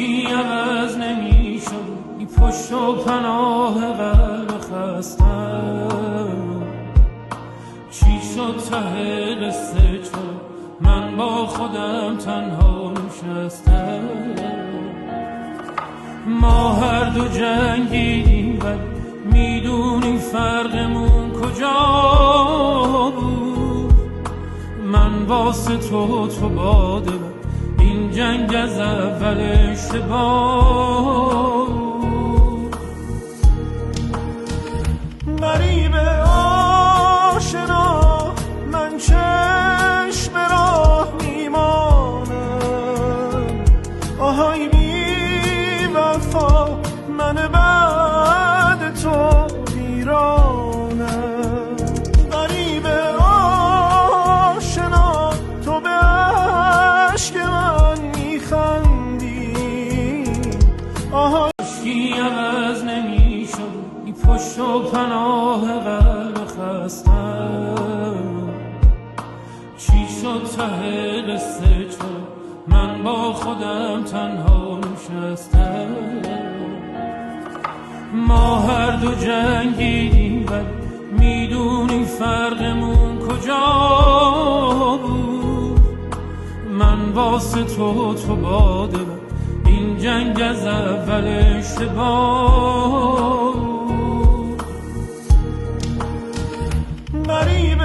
هیچکی عوض نمی شد ای پشت و پناه قلب خستم. چی شد ته قصه چرا من با خودم تنها نشستم؟ ما هر دو جنگیدیم ولی میدونی فرقمون کجا بود. من واسه تو باده بود، این جنگ از اول اشتباه بود. غریب آشنا من چشم راه میمانم، آهای بی وفا من بعد تو ویرانم. غریب آشنا تو به عشق من میخندی، آهای هیچکی عوض نمی شد ای پشت و پناه قلب خستم. چی شد ته قصه چرا من با خودم تنها نشستم؟ ما هر دو جنگیدیم ولی میدونی فرقمون کجا بود. من واسه تو باده بود، این جنگ از اول اشتباه بود. غریب